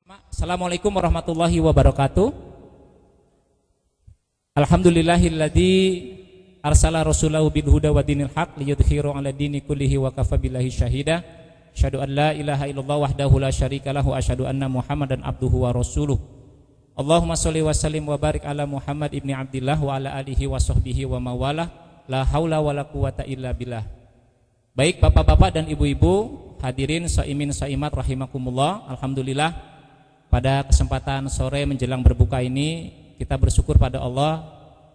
Assalamualaikum warahmatullahi wabarakatuh. Alhamdulillahilladzi arsala rasulahu bil huda wa dinil haq liyudhhiru 'ala dini kullihi wa kafa billahi syahida. Asyhadu an la ilaha illallah wahdahu la syarika lahu wa asyhadu anna Muhammadan abduhu wa rasuluh. Allahumma shalli wa sallim wa barik ala Muhammad ibni Abdillah wa ala alihi wa sahbihi wa mawalah. La haula wala quwata illa billah. Baik bapak-bapak dan ibu-ibu, hadirin shaimin shaimat rahimakumullah. Alhamdulillah, pada kesempatan sore menjelang berbuka ini kita bersyukur pada Allah,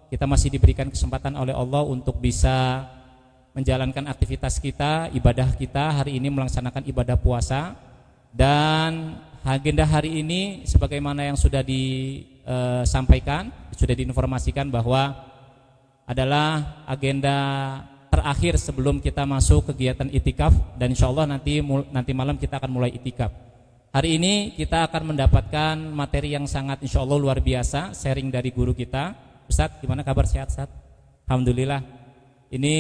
kita masih diberikan kesempatan oleh Allah untuk bisa menjalankan aktivitas kita, ibadah kita hari ini, melaksanakan ibadah puasa. Dan agenda hari ini sebagaimana yang sudah disampaikan, sudah diinformasikan bahwa adalah agenda terakhir sebelum kita masuk kegiatan itikaf, dan insyaallah nanti malam kita akan mulai itikaf. Hari ini kita akan mendapatkan materi yang sangat insya Allah luar biasa, sharing dari guru kita. Ustadz, gimana kabar, sehat Ustadz? Alhamdulillah. Ini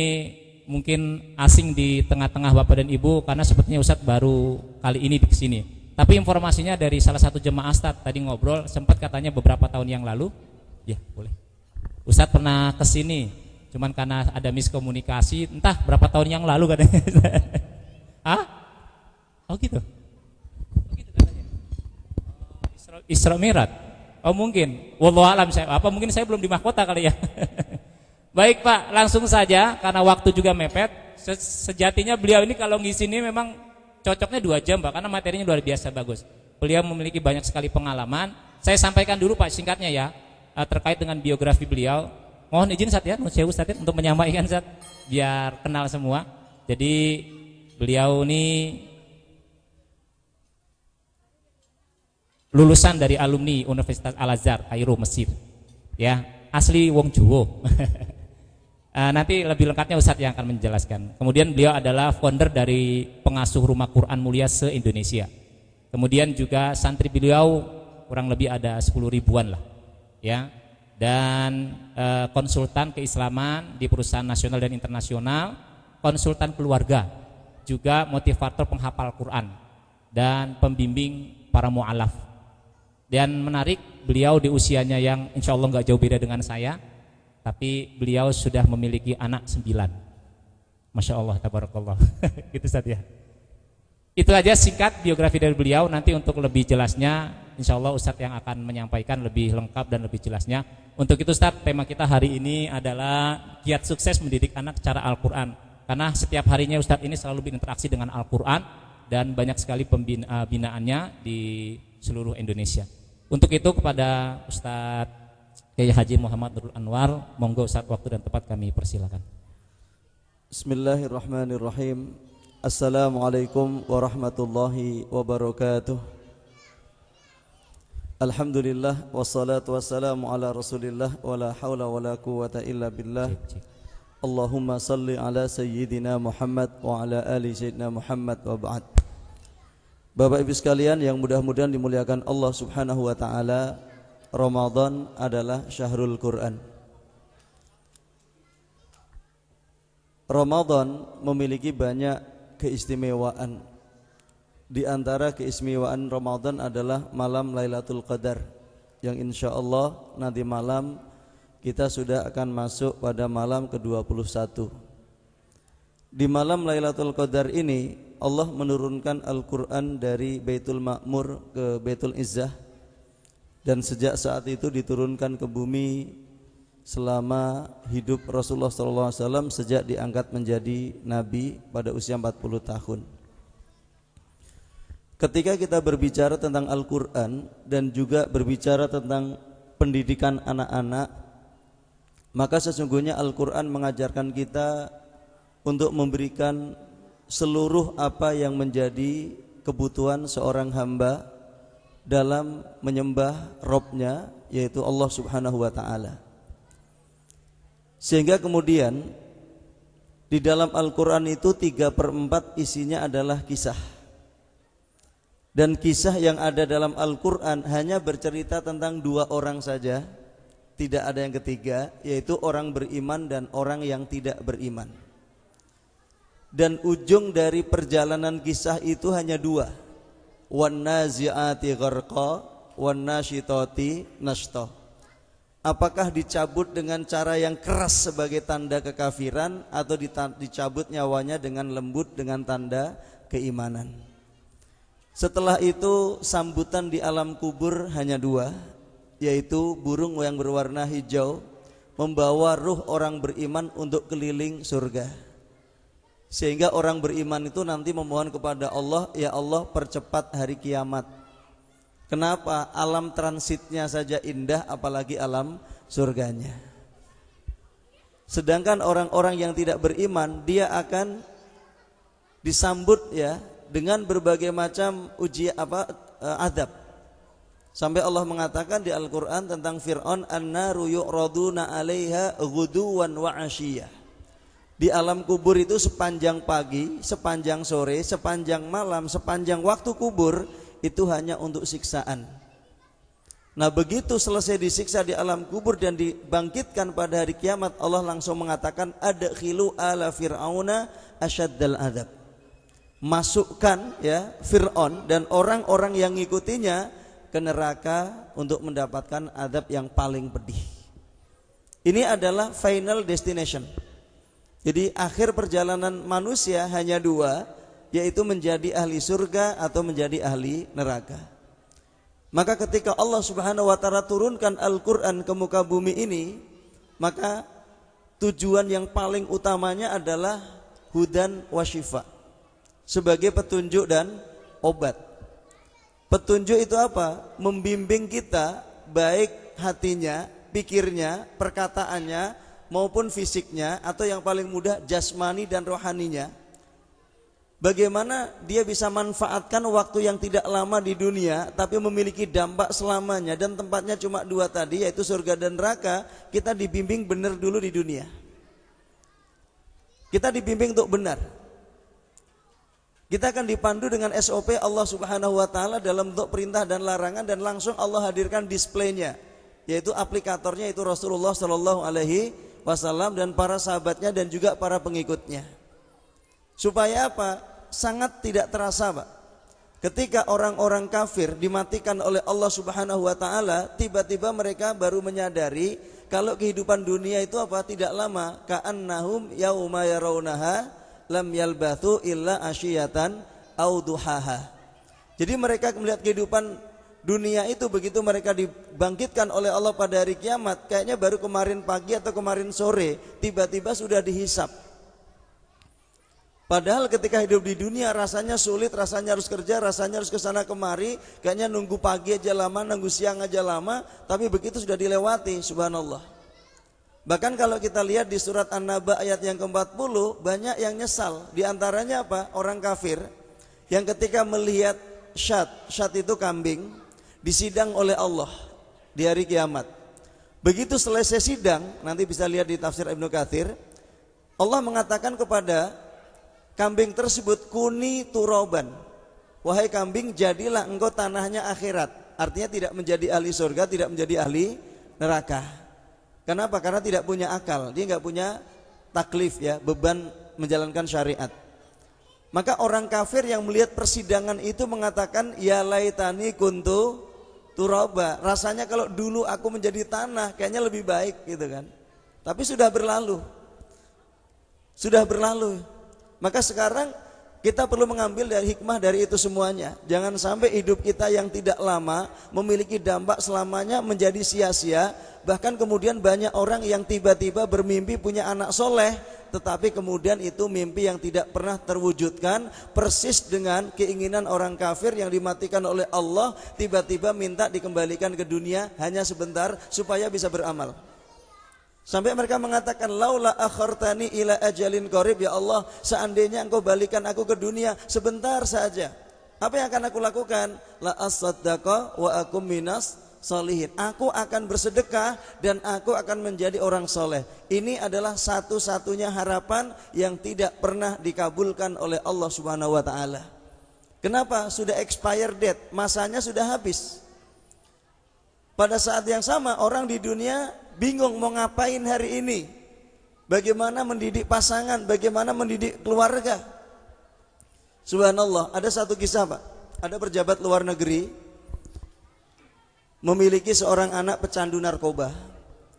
mungkin asing di tengah-tengah Bapak dan Ibu karena sepertinya Ustadz baru kali ini di sini. Tapi informasinya dari salah satu jemaah Ustadz tadi ngobrol, sempat katanya beberapa tahun yang lalu. Ya, boleh. Ustadz pernah ke sini, cuman karena ada miskomunikasi, entah berapa tahun yang lalu katanya. Hah? Oh gitu. Isra Mi'raj. Oh mungkin. Wallahu alam, mungkin saya belum di mahkota kali ya. Baik Pak, langsung saja karena waktu juga mepet. Sejatinya beliau ini kalau ngisi ini memang cocoknya 2 jam Pak, karena materinya luar biasa bagus. Beliau memiliki banyak sekali pengalaman. Saya sampaikan dulu Pak singkatnya ya, terkait dengan biografi beliau. Mohon izin Ustaz ya, Ustaz untuk menyampaikan Ustaz biar kenal semua. Jadi beliau ini lulusan dari alumni Universitas Al-Azhar, Kairo, Mesir. Ya, asli wong Jawa. Nanti lebih lengkapnya Ustadz yang akan menjelaskan. Kemudian beliau adalah founder dari pengasuh Rumah Quran Mulia se-Indonesia. Kemudian juga santri beliau kurang lebih ada 10 ribuan lah. Ya. Dan konsultan keislaman di perusahaan nasional dan internasional, konsultan keluarga, juga motivator penghafal Quran dan pembimbing para mu'alaf. Dan menarik, beliau di usianya yang insya Allah nggak jauh beda dengan saya, tapi beliau sudah memiliki anak 9. Masya Allah, tabarakallah. Gitu Ustaz ya. Itu aja singkat biografi dari beliau. Nanti untuk lebih jelasnya insya Allah Ustaz yang akan menyampaikan lebih lengkap dan lebih jelasnya. Untuk itu Ustaz, tema kita hari ini adalah giat sukses mendidik anak cara Al-Quran. Karena setiap harinya Ustaz ini selalu berinteraksi dengan Al-Quran, dan banyak sekali pembinaannya di seluruh Indonesia. Untuk itu kepada Ustadz Kiai Haji Muhammad Nurul Anwar, monggo Ustadz, waktu dan tempat kami persilakan. Bismillahirrahmanirrahim. Assalamualaikum warahmatullahi wabarakatuh. Alhamdulillah wassalatu wassalamu ala Rasulillah wala haula wala quwata illa billah. Allahumma salli ala sayyidina Muhammad wa ala ali sayyidina Muhammad wa ba'd. Bapak Ibu sekalian yang mudah-mudahan dimuliakan Allah Subhanahu wa taala, Ramadan adalah syahrul Quran. Ramadan memiliki banyak keistimewaan. Di antara keistimewaan Ramadan adalah malam Lailatul Qadar, yang insyaallah nanti malam kita sudah akan masuk pada malam ke-21. Di malam Lailatul Qadar ini Allah menurunkan Al-Quran dari Baitul Ma'mur ke Baitul Izzah, dan sejak saat itu diturunkan ke bumi selama hidup Rasulullah SAW sejak diangkat menjadi Nabi pada usia 40 tahun. Ketika kita berbicara tentang Al-Quran dan juga berbicara tentang pendidikan anak-anak, maka sesungguhnya Al-Quran mengajarkan kita untuk memberikan seluruh apa yang menjadi kebutuhan seorang hamba dalam menyembah Rabb-nya, yaitu Allah Subhanahu wa ta'ala. Sehingga kemudian di dalam Al-Quran itu 3/4 isinya adalah kisah. Dan kisah yang ada dalam Al-Quran hanya bercerita tentang 2 orang saja, tidak ada yang ketiga, yaitu orang beriman dan orang yang tidak beriman. Dan ujung dari perjalanan kisah itu hanya 2, wan nazi'ati gharqa wan nasyitati nashta. Apakah dicabut dengan cara yang keras sebagai tanda kekafiran atau dicabut nyawanya dengan lembut dengan tanda keimanan? Setelah itu sambutan di alam kubur hanya dua, yaitu burung yang berwarna hijau membawa ruh orang beriman untuk keliling surga. Sehingga orang beriman itu nanti memohon kepada Allah, ya Allah percepat hari kiamat. Kenapa? Alam transitnya saja indah, apalagi alam surganya. Sedangkan orang-orang yang tidak beriman, dia akan disambut ya dengan berbagai macam azab. Sampai Allah mengatakan di Al-Qur'an tentang Fir'aun, annaru yu'raduna 'alaiha ghuduwan wa 'ashiyah. Di alam kubur itu sepanjang pagi, sepanjang sore, sepanjang malam, sepanjang waktu kubur itu hanya untuk siksaan. Nah, begitu selesai disiksa di alam kubur dan dibangkitkan pada hari kiamat, Allah langsung mengatakan adkhilu ala fir'auna asyaddal adab. Masukkan ya Fir'aun dan orang-orang yang ngikutinya ke neraka untuk mendapatkan adab yang paling pedih. Ini adalah final destination. Jadi akhir perjalanan manusia hanya dua, yaitu menjadi ahli surga atau menjadi ahli neraka. Maka ketika Allah Subhanahu wa taala turunkan Al-Qur'an ke muka bumi ini, maka tujuan yang paling utamanya adalah hudan wa syifa, sebagai petunjuk dan obat. Petunjuk itu apa? Membimbing kita baik hatinya, pikirnya, perkataannya maupun fisiknya, atau yang paling mudah jasmani dan rohaninya. Bagaimana dia bisa manfaatkan waktu yang tidak lama di dunia tapi memiliki dampak selamanya, dan tempatnya cuma dua tadi, yaitu surga dan neraka. Kita dibimbing benar dulu di dunia. Kita dibimbing untuk benar. Kita akan dipandu dengan SOP Allah Subhanahu wa taala dalam bentuk perintah dan larangan, dan langsung Allah hadirkan displaynya, yaitu aplikatornya, itu Rasulullah sallallahu alaihi wasallam dan para sahabatnya dan juga para pengikutnya. Supaya apa? Sangat tidak terasa, Pak. Ketika orang-orang kafir dimatikan oleh Allah Subhanahu wa taala, tiba-tiba mereka baru menyadari kalau kehidupan dunia itu apa? Tidak lama. Ka'annahum yauma yarawnaha lam yalbathu illa asyiyatan au duhaha. Jadi mereka melihat kehidupan dunia itu, begitu mereka dibangkitkan oleh Allah pada hari kiamat, kayaknya baru kemarin pagi atau kemarin sore, tiba-tiba sudah dihisap. Padahal ketika hidup di dunia rasanya sulit, rasanya harus kerja, rasanya harus kesana kemari, kayaknya nunggu pagi aja lama, nunggu siang aja lama, tapi begitu sudah dilewati, subhanallah. Bahkan kalau kita lihat di surat An-Naba ayat yang ke-40, banyak yang nyesal. Di antaranya apa? Orang kafir yang ketika melihat syat itu kambing, disidang oleh Allah di hari kiamat. Begitu selesai sidang, nanti bisa lihat di tafsir Ibnu Katsir, Allah mengatakan kepada kambing tersebut, kuni turoban, wahai kambing, jadilah engkau tanahnya akhirat. Artinya tidak menjadi ahli surga, tidak menjadi ahli neraka. Kenapa? Karena tidak punya akal, dia nggak punya taklif ya, beban menjalankan syariat. Maka orang kafir yang melihat persidangan itu mengatakan, ya laitani kuntu turaba. Rasanya kalau dulu aku menjadi tanah, kayaknya lebih baik gitu kan. Tapi sudah berlalu. Sudah berlalu. Maka sekarang kita perlu mengambil dari hikmah dari itu semuanya. Jangan sampai hidup kita yang tidak lama memiliki dampak selamanya menjadi sia-sia. Bahkan kemudian banyak orang yang tiba-tiba bermimpi punya anak soleh, tetapi kemudian itu mimpi yang tidak pernah terwujudkan. Persis dengan keinginan orang kafir yang dimatikan oleh Allah, tiba-tiba minta dikembalikan ke dunia hanya sebentar supaya bisa beramal. Sampai mereka mengatakan, laula akhartani ila ajalin qarib, ya Allah, seandainya engkau balikan aku ke dunia sebentar saja, apa yang akan aku lakukan? La asaddaqa wa akum minas solihin. Aku akan bersedekah dan aku akan menjadi orang soleh. Ini adalah satu-satunya harapan yang tidak pernah dikabulkan oleh Allah Subhanahu wa taala. Kenapa? Sudah expire date, masanya sudah habis. Pada saat yang sama orang di dunia bingung mau ngapain hari ini. Bagaimana mendidik pasangan, bagaimana mendidik keluarga. Subhanallah, ada satu kisah, Pak. ada pejabat luar negeri memiliki seorang anak pecandu narkoba,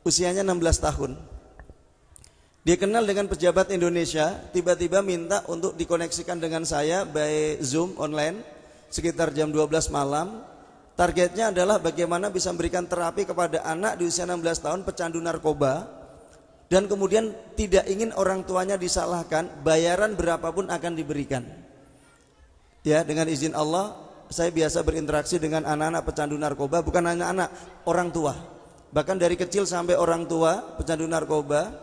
usianya 16 tahun. Dia kenal dengan pejabat Indonesia, tiba-tiba minta untuk dikoneksikan dengan saya by Zoom online sekitar jam 12 malam. Targetnya adalah bagaimana bisa memberikan terapi kepada anak di usia 16 tahun pecandu narkoba, dan kemudian tidak ingin orang tuanya disalahkan, bayaran berapapun akan diberikan. Ya, dengan izin Allah, saya biasa berinteraksi dengan anak-anak pecandu narkoba, bukan hanya anak, orang tua. Bahkan dari kecil sampai orang tua pecandu narkoba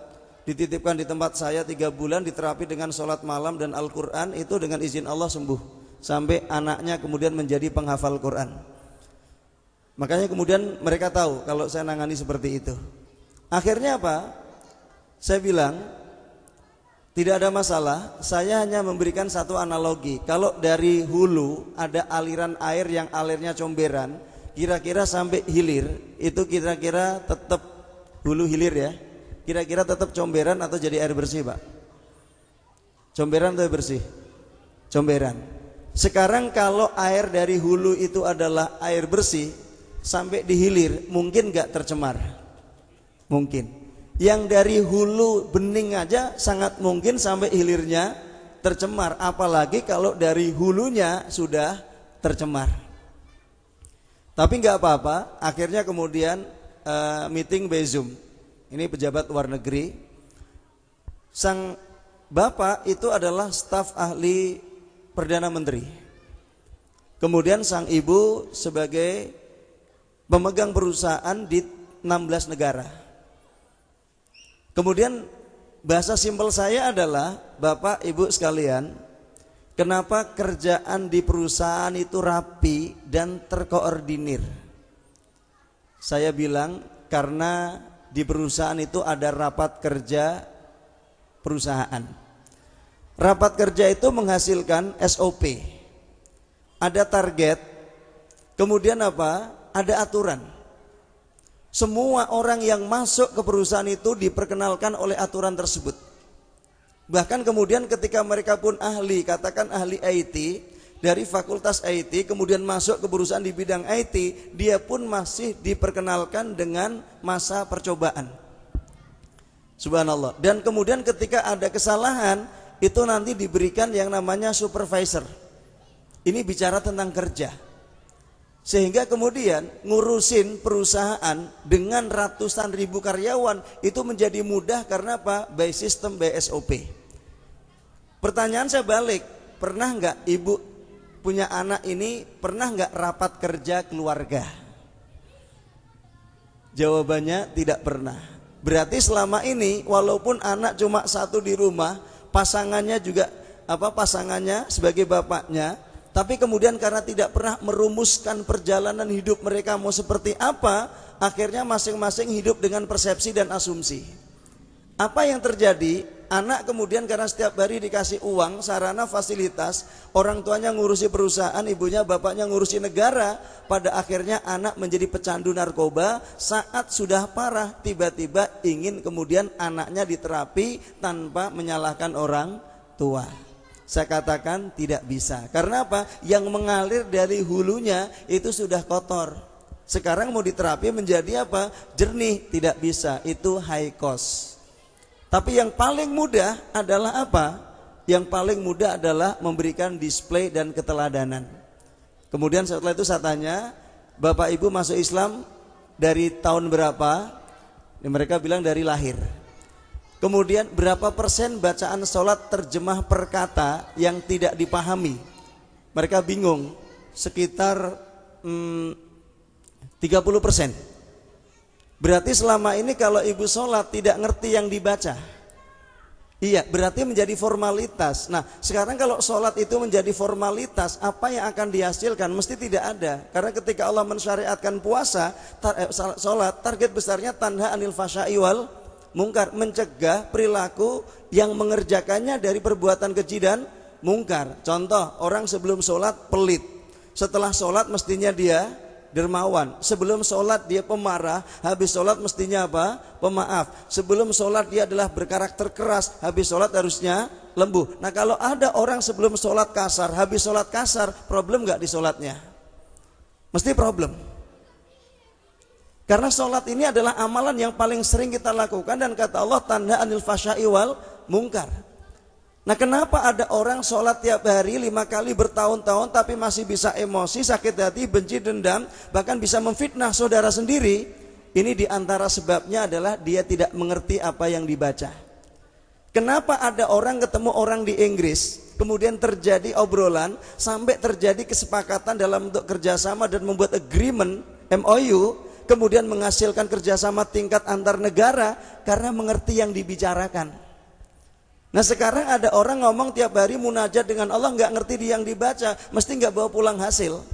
dititipkan di tempat saya 3 bulan, diterapi dengan sholat malam dan Al-Quran, itu dengan izin Allah sembuh. Sampai anaknya kemudian menjadi penghafal Quran. Makanya kemudian mereka tahu kalau saya nangani seperti itu. Akhirnya apa? Saya bilang, tidak ada masalah, saya hanya memberikan satu analogi. Kalau dari hulu ada aliran air yang alirnya comberan, kira-kira sampai hilir, itu kira-kira tetap hulu hilir ya. Kira-kira tetap comberan atau jadi air bersih, Pak? Comberan atau air bersih? Comberan. Sekarang kalau air dari hulu itu adalah air bersih, sampai di hilir mungkin gak tercemar? Mungkin. Yang dari hulu bening aja sangat mungkin sampai hilirnya tercemar, apalagi kalau dari hulunya sudah tercemar. Tapi nggak apa-apa, akhirnya kemudian meeting by Zoom. Ini pejabat luar negeri. Sang bapak itu adalah staf ahli Perdana Menteri. Kemudian sang ibu sebagai pemegang perusahaan di 16 negara. Kemudian bahasa simpel saya adalah, Bapak Ibu sekalian, kenapa kerjaan di perusahaan itu rapi dan terkoordinir? Saya bilang karena di perusahaan itu ada rapat kerja perusahaan. Rapat kerja itu menghasilkan SOP. Ada target, kemudian apa? Ada aturan. Semua orang yang masuk ke perusahaan itu diperkenalkan oleh aturan tersebut. Bahkan kemudian ketika mereka pun ahli, katakan ahli IT, dari fakultas IT, kemudian masuk ke perusahaan di bidang IT, dia pun masih diperkenalkan dengan masa percobaan. Subhanallah. Dan kemudian ketika ada kesalahan, itu nanti diberikan yang namanya supervisor. Ini bicara tentang kerja. Sehingga kemudian ngurusin perusahaan dengan ratusan ribu karyawan itu menjadi mudah karena apa? By system, by SOP. Pertanyaan saya balik, pernah nggak ibu punya anak ini, pernah nggak rapat kerja keluarga? Jawabannya tidak pernah. Berarti selama ini walaupun anak cuma satu di rumah, pasangannya juga pasangannya sebagai bapaknya, tapi kemudian karena tidak pernah merumuskan perjalanan hidup mereka mau seperti apa, akhirnya masing-masing hidup dengan persepsi dan asumsi. Apa yang terjadi? Anak kemudian karena setiap hari dikasih uang, sarana, fasilitas, orang tuanya ngurusi perusahaan, ibunya, bapaknya ngurusi negara, pada akhirnya anak menjadi pecandu narkoba. Saat sudah parah, tiba-tiba ingin kemudian anaknya diterapi tanpa menyalahkan orang tua. Saya katakan tidak bisa. Karena apa? Yang mengalir dari hulunya itu sudah kotor. Sekarang mau diterapi menjadi apa? Jernih, tidak bisa. Itu high cost. Tapi yang paling mudah adalah apa? Yang paling mudah adalah memberikan display dan keteladanan. Kemudian setelah itu saya tanya, Bapak Ibu masuk Islam dari tahun berapa? Mereka bilang dari lahir. Kemudian berapa persen bacaan sholat terjemah per kata yang tidak dipahami? Mereka bingung, sekitar 30%. Berarti selama ini kalau ibu sholat tidak ngerti yang dibaca. Iya, berarti menjadi formalitas. Nah, sekarang kalau sholat itu menjadi formalitas, apa yang akan dihasilkan? Mesti tidak ada. Karena ketika Allah mensyariatkan puasa, sholat, target besarnya tanha anil fasya'i wal mungkar, mencegah perilaku yang mengerjakannya dari perbuatan keji dan mungkar. Contoh, orang sebelum sholat pelit, setelah sholat mestinya dia dermawan. Sebelum sholat dia pemarah, habis sholat mestinya apa? Pemaaf. Sebelum sholat dia adalah berkarakter keras, habis sholat harusnya lembut. Nah kalau ada orang sebelum sholat kasar, habis sholat kasar, problem gak di sholatnya? Mesti problem. Karena sholat ini adalah amalan yang paling sering kita lakukan, dan kata Allah, tanha anil fasya'i wal mungkar. Nah kenapa ada orang sholat tiap hari 5 kali bertahun-tahun tapi masih bisa emosi, sakit hati, benci, dendam, bahkan bisa memfitnah saudara sendiri? Ini diantara sebabnya adalah dia tidak mengerti apa yang dibaca. Kenapa ada orang ketemu orang di Inggris, kemudian terjadi obrolan, sampai terjadi kesepakatan dalam bentuk kerjasama dan membuat agreement, MOU, kemudian menghasilkan kerjasama tingkat antar negara karena mengerti yang dibicarakan. Nah sekarang ada orang ngomong tiap hari munajat dengan Allah, nggak ngerti di yang dibaca, mesti nggak bawa pulang hasil.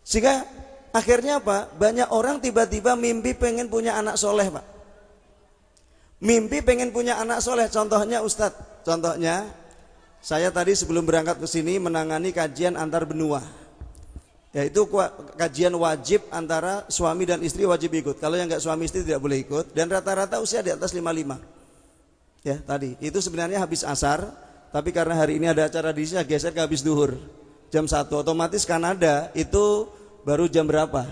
Sehingga akhirnya apa? Banyak orang tiba-tiba mimpi pengen punya anak soleh, Pak. Mimpi pengen punya anak soleh. Contohnya Ustadz, contohnya saya tadi sebelum berangkat ke sini menangani kajian antar benua. Yaitu kajian wajib antara suami dan istri wajib ikut. Kalau yang nggak suami istri tidak boleh ikut. Dan rata-rata usia di atas 55. Ya tadi itu sebenarnya habis asar, tapi karena hari ini ada acara di sini, geser ke habis duhur jam 1. Otomatis Kanada itu baru jam berapa?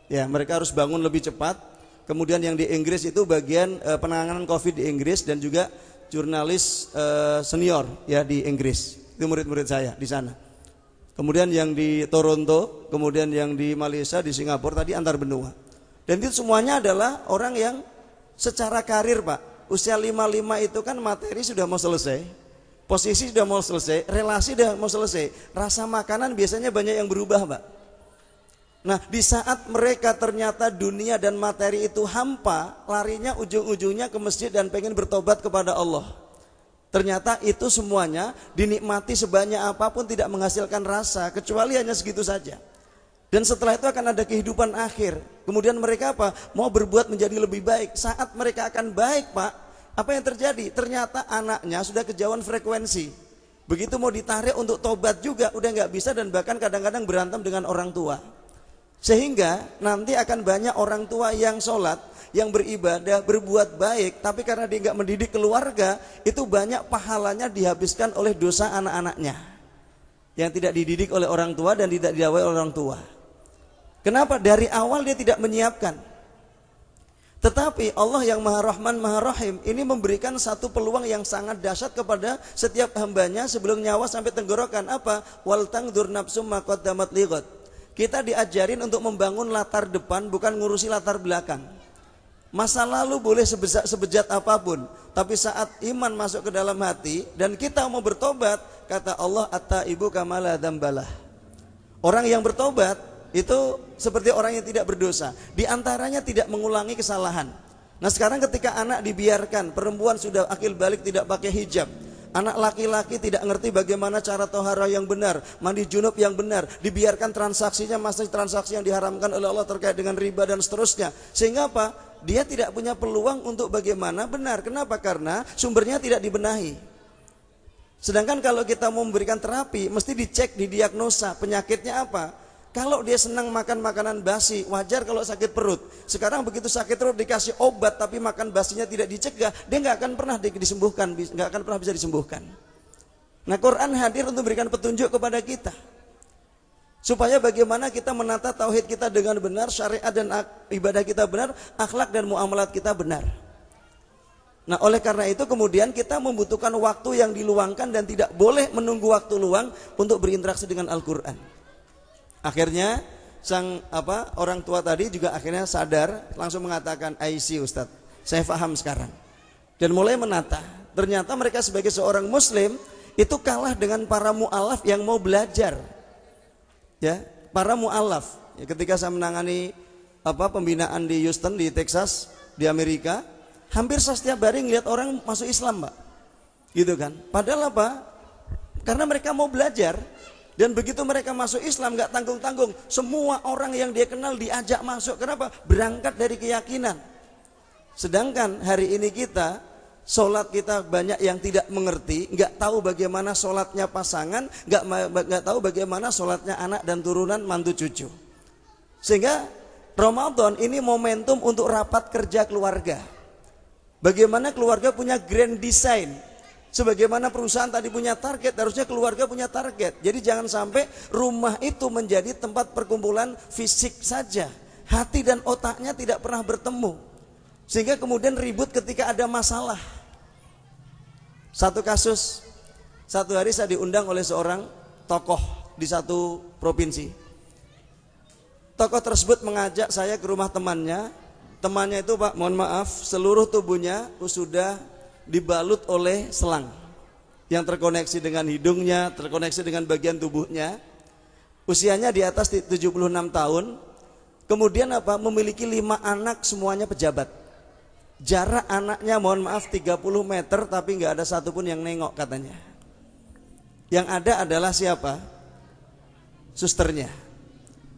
Ya mereka harus bangun lebih cepat. Kemudian yang di Inggris itu bagian penanganan COVID di Inggris, dan juga jurnalis senior ya di Inggris. Itu murid-murid saya di sana. Kemudian yang di Toronto, kemudian yang di Malaysia, di Singapura tadi antar benua. Dan itu semuanya adalah orang yang secara karir, Pak. Usia 55 itu kan materi sudah mau selesai, posisi sudah mau selesai, relasi sudah mau selesai. Rasa makanan biasanya banyak yang berubah, Pak. Nah di saat mereka ternyata dunia dan materi itu hampa, larinya ujung-ujungnya ke masjid dan pengen bertobat kepada Allah. Ternyata itu semuanya dinikmati sebanyak apapun tidak menghasilkan rasa, kecuali hanya segitu saja. Dan setelah itu akan ada kehidupan akhir. Kemudian mereka apa? Mau berbuat menjadi lebih baik. Saat mereka akan baik, Pak, apa yang terjadi? Ternyata anaknya sudah kejauhan frekuensi. Begitu mau ditarik untuk tobat juga udah nggak bisa, dan bahkan kadang-kadang berantem dengan orang tua. Sehingga nanti akan banyak orang tua yang sholat, yang beribadah, berbuat baik, tapi karena dia nggak mendidik keluarga, itu banyak pahalanya dihabiskan oleh dosa anak-anaknya yang tidak dididik oleh orang tua dan tidak diawai oleh orang tua. Kenapa? Dari awal dia tidak menyiapkan. Tetapi Allah yang Maha Rahman Maha Rahim ini memberikan satu peluang yang sangat dahsyat kepada setiap hambanya sebelum nyawa sampai tenggorokan. Apa? Wal tangdur nafsum ma qaddamat lighad. Kita diajarin untuk membangun latar depan, bukan ngurusi latar belakang. Masa lalu boleh sebejat apapun, tapi saat iman masuk ke dalam hati dan kita mau bertobat, kata Allah, at-taibu kamala dzambalah. Orang yang bertobat itu seperti orang yang tidak berdosa. Di antaranya tidak mengulangi kesalahan. Nah sekarang ketika anak dibiarkan, perempuan sudah akil balik tidak pakai hijab, anak laki-laki tidak ngerti bagaimana cara tohara yang benar, mandi junub yang benar, dibiarkan transaksinya masih transaksi yang diharamkan oleh Allah terkait dengan riba dan seterusnya. Sehingga apa? Dia tidak punya peluang untuk bagaimana benar. Kenapa? Karena sumbernya tidak dibenahi. Sedangkan kalau kita mau memberikan terapi, mesti dicek, didiagnosa penyakitnya apa. Kalau dia senang makan makanan basi, wajar kalau sakit perut. Sekarang begitu sakit perut dikasih obat tapi makan basinya tidak dicegah, dia nggak akan pernah disembuhkan, nggak akan pernah bisa disembuhkan. Nah Quran hadir untuk memberikan petunjuk kepada kita, supaya bagaimana kita menata tauhid kita dengan benar, syariat dan ibadah kita benar, akhlak dan muamalat kita benar. Nah oleh karena itu kemudian kita membutuhkan waktu yang diluangkan dan tidak boleh menunggu waktu luang untuk berinteraksi dengan Al-Quran. Akhirnya sang orang tua tadi juga akhirnya sadar, langsung mengatakan, I see Ustadz, saya paham sekarang. Dan mulai menata. Ternyata mereka sebagai seorang muslim itu kalah dengan para mu'alaf yang mau belajar. Ya, para mu'alaf. Ya, ketika saya menangani pembinaan di Houston di Texas di Amerika, hampir setiap hari ngelihat orang masuk Islam, Pak. Gitu kan? Padahal apa? Karena mereka mau belajar. Dan begitu mereka masuk Islam gak tanggung-tanggung, semua orang yang dia kenal diajak masuk. Kenapa? Berangkat dari keyakinan. Sedangkan hari ini kita, sholat kita banyak yang tidak mengerti, gak tahu bagaimana sholatnya pasangan, gak tahu bagaimana sholatnya anak dan turunan mantu cucu. Sehingga Ramadan ini momentum untuk rapat kerja keluarga. Bagaimana keluarga punya grand design. Sebagaimana perusahaan tadi punya target, harusnya keluarga punya target. Jadi jangan sampai rumah itu menjadi tempat perkumpulan fisik saja. Hati dan otaknya tidak pernah bertemu. Sehingga kemudian ribut ketika ada masalah. Satu kasus, satu hari saya diundang oleh seorang tokoh di satu provinsi. Tokoh tersebut mengajak saya ke rumah temannya. Temannya itu, Pak, mohon maaf, seluruh tubuhnya sudah dibalut oleh selang yang terkoneksi dengan hidungnya, terkoneksi dengan bagian tubuhnya. Usianya di atas 76 tahun. Kemudian apa? Memiliki 5 anak, semuanya pejabat. Jarak anaknya mohon maaf 30 meter, tapi nggak ada satupun yang nengok katanya. Yang ada adalah siapa? Susternya.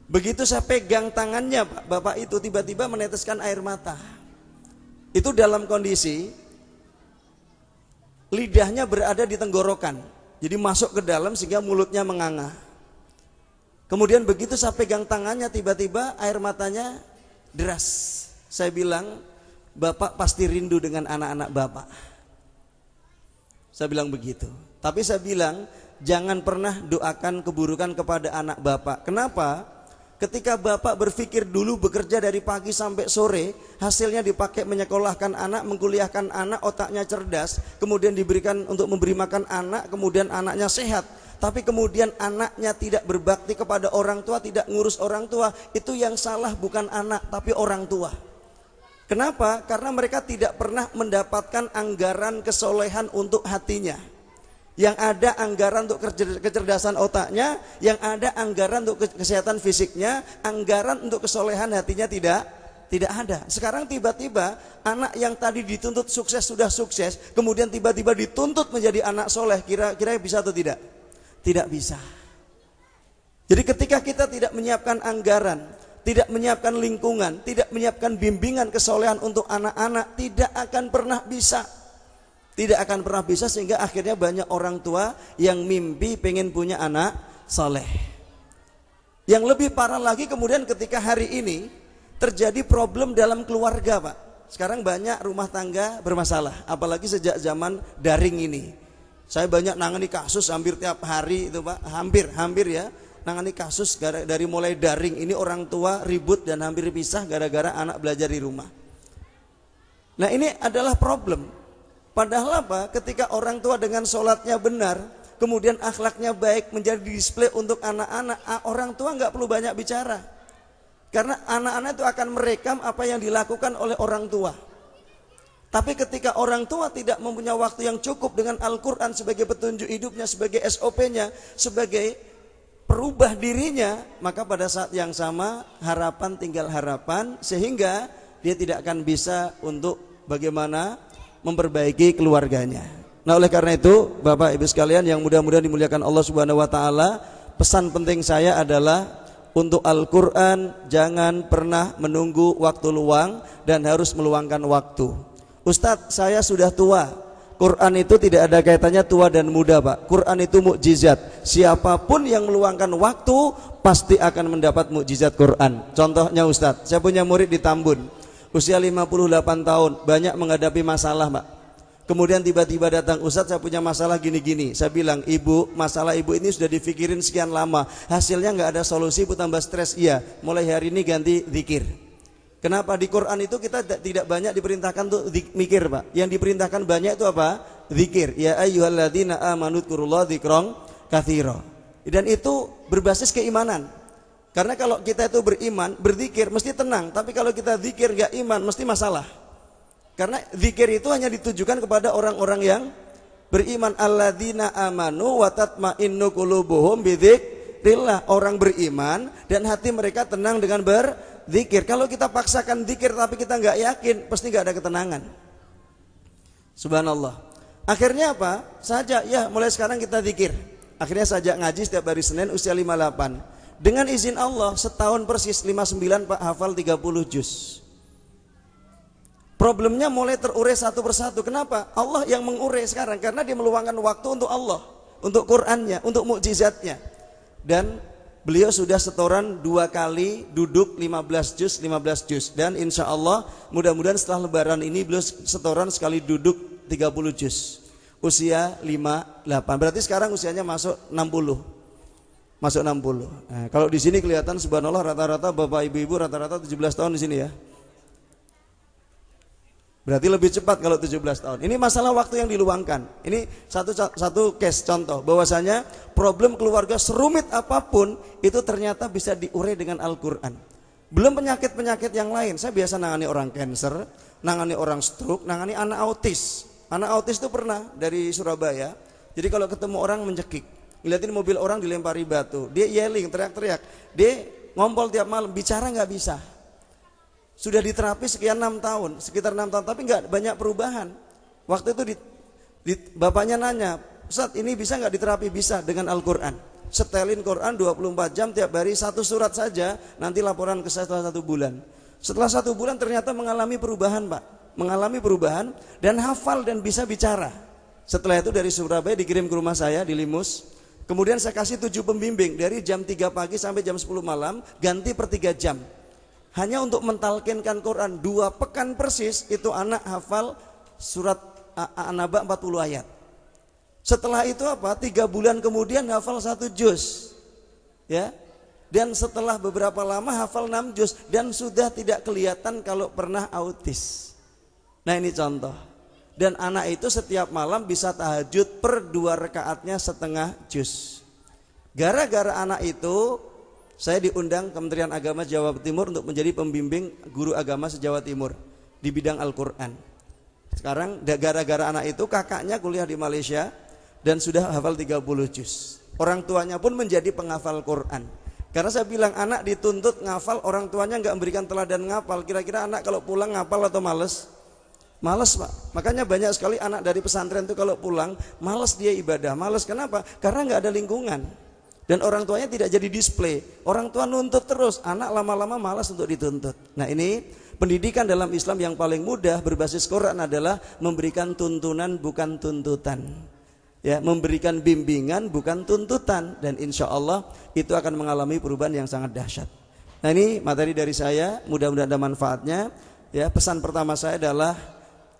Begitu saya pegang tangannya, Pak, bapak itu tiba-tiba meneteskan air mata. Itu dalam kondisi lidahnya berada di tenggorokan, jadi masuk ke dalam sehingga mulutnya menganga. Kemudian begitu saya pegang tangannya, tiba-tiba air matanya deras. Saya bilang, Bapak pasti rindu dengan anak-anak Bapak. Saya bilang begitu. Tapi saya bilang, jangan pernah doakan keburukan kepada anak Bapak. Kenapa? Ketika Bapak berpikir dulu bekerja dari pagi sampai sore, hasilnya dipakai menyekolahkan anak, mengkuliahkan anak, otaknya cerdas, kemudian diberikan untuk memberi makan anak, kemudian anaknya sehat, tapi kemudian anaknya tidak berbakti kepada orang tua, tidak ngurus orang tua, itu yang salah bukan anak tapi orang tua. Kenapa? Karena mereka tidak pernah mendapatkan anggaran kesolehan untuk hatinya. Yang ada anggaran untuk kecerdasan otaknya, yang ada anggaran untuk kesehatan fisiknya, anggaran untuk kesolehan hatinya tidak ada. Sekarang tiba-tiba anak yang tadi dituntut sukses sudah sukses, kemudian tiba-tiba dituntut menjadi anak soleh, kira-kira bisa atau tidak? Tidak bisa. Jadi ketika kita tidak menyiapkan anggaran, tidak menyiapkan lingkungan, tidak menyiapkan bimbingan kesolehan untuk anak-anak, tidak akan pernah bisa. Tidak akan pernah bisa, sehingga akhirnya banyak orang tua yang mimpi pengen punya anak soleh. Yang lebih parah lagi kemudian ketika hari ini terjadi problem dalam keluarga, Pak. Sekarang banyak rumah tangga bermasalah, apalagi sejak zaman daring ini. Saya banyak nangani kasus hampir tiap hari itu, Pak. Hampir ya, nangani kasus dari mulai daring ini, orang tua ribut dan hampir pisah gara-gara anak belajar di rumah. Nah, ini adalah problem. Padahal apa? Ketika orang tua dengan sholatnya benar, kemudian akhlaknya baik, menjadi display untuk anak-anak, orang tua nggak perlu banyak bicara. Karena anak-anak itu akan merekam apa yang dilakukan oleh orang tua. Tapi ketika orang tua tidak mempunyai waktu yang cukup dengan Al-Quran sebagai petunjuk hidupnya, sebagai SOP-nya, sebagai perubah dirinya, maka pada saat yang sama harapan tinggal harapan, sehingga dia tidak akan bisa untuk bagaimana memperbaiki keluarganya. Nah, oleh karena itu, Bapak Ibu sekalian yang mudah-mudahan dimuliakan Allah Subhanahu wa taala, pesan penting saya adalah untuk Al-Qur'an jangan pernah menunggu waktu luang dan harus meluangkan waktu. Ustadz, saya sudah tua. Quran itu tidak ada kaitannya tua dan muda, Pak. Quran itu mukjizat. Siapapun yang meluangkan waktu pasti akan mendapat mukjizat Quran. Contohnya Ustadz, saya punya murid di Tambun. Usia 58 tahun, banyak menghadapi masalah, Pak. Kemudian tiba-tiba datang, Ustadz, saya punya masalah gini-gini. Saya bilang, Ibu, masalah Ibu ini sudah dipikirin sekian lama, hasilnya nggak ada solusi, Ibu tambah stres. Iya, mulai hari ini ganti zikir. Kenapa? Di Quran itu kita tidak banyak diperintahkan untuk mikir, Pak. Yang diperintahkan banyak itu apa? Zikir. Ya ayyuhalladzina amanu dzkurullaha dzikran katsira. Dan itu berbasis keimanan. Karena kalau kita itu beriman, berzikir mesti tenang. Tapi kalau kita zikir gak iman, mesti masalah. Karena zikir itu hanya ditujukan kepada orang-orang yang beriman. Alladzina amanu wa tatma'innu qulubuhum bidzikrillah. Orang beriman dan hati mereka tenang dengan berzikir. Kalau kita paksakan zikir tapi kita gak yakin, pasti gak ada ketenangan. Subhanallah. Akhirnya apa? Saja ya mulai sekarang kita zikir. Akhirnya sajak ngaji setiap hari Senin usia 58. Dengan izin Allah setahun persis 59 Pak hafal 30 juz. Problemnya mulai terurai satu persatu. Kenapa? Allah yang mengurai sekarang, karena dia meluangkan waktu untuk Allah, untuk Qur'annya, untuk mukjizatnya. Dan beliau sudah setoran 2 kali duduk 15 juz dan insya Allah mudah-mudahan setelah lebaran ini beliau setoran sekali duduk 30 juz. Usia 58. Berarti sekarang usianya masuk 60. Nah, kalau di sini kelihatan subhanallah rata-rata bapak ibu-ibu rata-rata 17 tahun di sini ya. Berarti lebih cepat kalau 17 tahun. Ini masalah waktu yang diluangkan. Ini satu case contoh bahwasanya problem keluarga serumit apapun itu ternyata bisa diurai dengan Al-Qur'an. Belum penyakit-penyakit yang lain. Saya biasa nangani orang cancer, nangani orang stroke, nangani anak autis. Anak autis itu pernah dari Surabaya. Jadi kalau ketemu orang mencekik, ngeliatin mobil orang dilempari batu, dia yelling, teriak-teriak. Dia ngompol tiap malam, bicara nggak bisa. Sudah diterapi sekitar 6 tahun, tapi nggak banyak perubahan. Waktu itu bapaknya nanya, Ustaz ini bisa nggak diterapi? Bisa dengan Al-Quran. Setelin Quran 24 jam tiap hari 1 surat saja, nanti laporan ke saya setelah 1 bulan. Setelah 1 bulan ternyata mengalami perubahan Pak, mengalami perubahan dan hafal dan bisa bicara. Setelah itu dari Surabaya dikirim ke rumah saya di Limus. Kemudian saya kasih 7 pembimbing dari jam 3 pagi sampai jam 10 malam, ganti per 3 jam. Hanya untuk mentalkinkan Quran 2 pekan persis itu anak hafal surat An-Naba 40 ayat. Setelah itu apa? 3 bulan kemudian hafal 1 juz. Ya. Dan setelah beberapa lama hafal 6 juz dan sudah tidak kelihatan kalau pernah autis. Nah, ini contoh. Dan anak itu setiap malam bisa tahajud per 2 rakaatnya setengah juz. Gara-gara anak itu saya diundang Kementerian Agama Jawa Timur untuk menjadi pembimbing guru agama se-Jawa Timur di bidang Al-Quran. Sekarang gara-gara anak itu kakaknya kuliah di Malaysia dan sudah hafal 30 juz. Orang tuanya pun menjadi penghafal Quran. Karena saya bilang anak dituntut ngafal, orang tuanya nggak memberikan teladan ngafal. Kira-kira anak kalau pulang ngafal atau males? Males Pak. Makanya banyak sekali anak dari pesantren itu kalau pulang males dia ibadah. Males kenapa? Karena nggak ada lingkungan. Dan orang tuanya tidak jadi display. Orang tua nuntut terus, anak lama-lama malas untuk dituntut. Nah, ini pendidikan dalam Islam yang paling mudah berbasis Quran adalah memberikan tuntunan bukan tuntutan. Ya, memberikan bimbingan bukan tuntutan, dan insya Allah itu akan mengalami perubahan yang sangat dahsyat. Nah, ini materi dari saya, mudah-mudahan ada manfaatnya. Ya, pesan pertama saya adalah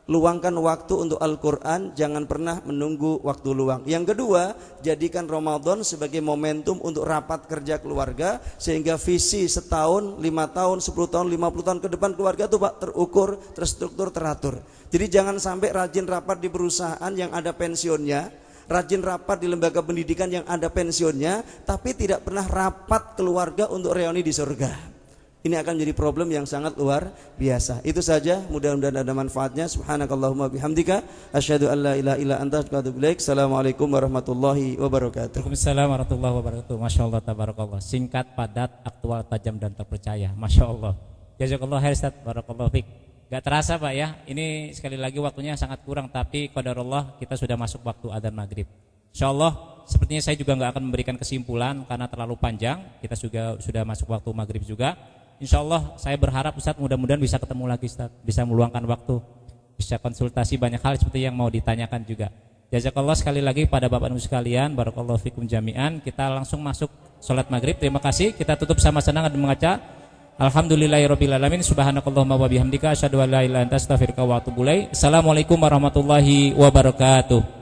luangkan waktu untuk Al-Quran, jangan pernah menunggu waktu luang. Yang kedua, jadikan Ramadan sebagai momentum untuk rapat kerja keluarga, sehingga visi setahun, 5 tahun, 10 tahun, 50 tahun ke depan keluarga itu Pak terukur, terstruktur, teratur. Jadi jangan sampai rajin rapat di perusahaan yang ada pensiunnya, rajin rapat di lembaga pendidikan yang ada pensiunnya, tapi tidak pernah rapat keluarga untuk reuni di surga. Ini akan menjadi problem yang sangat luar biasa. Itu saja, mudah-mudahan ada manfaatnya. Subhanakallahumma bihamdika asyhadu an la ilaha illa anta astaghfiruka wa atubu ilaik. Assalamualaikum warahmatullahi wabarakatuh. Waalaikumsalam warahmatullahi wabarakatuh. Masya Allah, tabarakallah. Singkat, padat, aktual, tajam dan terpercaya. Masya Allah. Jazakallah khair Ustaz, barakallahu fiik. Gak terasa Pak ya. Ini sekali lagi waktunya sangat kurang, tapi qadarullah kita sudah masuk waktu adzan maghrib. Insyaallah sepertinya saya juga gak akan memberikan kesimpulan karena terlalu panjang. Kita juga sudah masuk waktu maghrib juga. Insyaallah saya berharap Ustaz mudah-mudahan bisa ketemu lagi Ustaz, bisa meluangkan waktu, bisa konsultasi banyak hal seperti yang mau ditanyakan juga. Jazakallah sekali lagi pada Bapak Ibu sekalian, barakallahu fikum jami'an. Kita langsung masuk salat maghrib. Terima kasih. Kita tutup sama senang dan mengaca alhamdulillahirabbil alamin, subhanakallahumma wa bihamdika asyhadu an la ilaha illa anta astaghfiruka wa atubu ilaik. Assalamualaikum warahmatullahi wabarakatuh.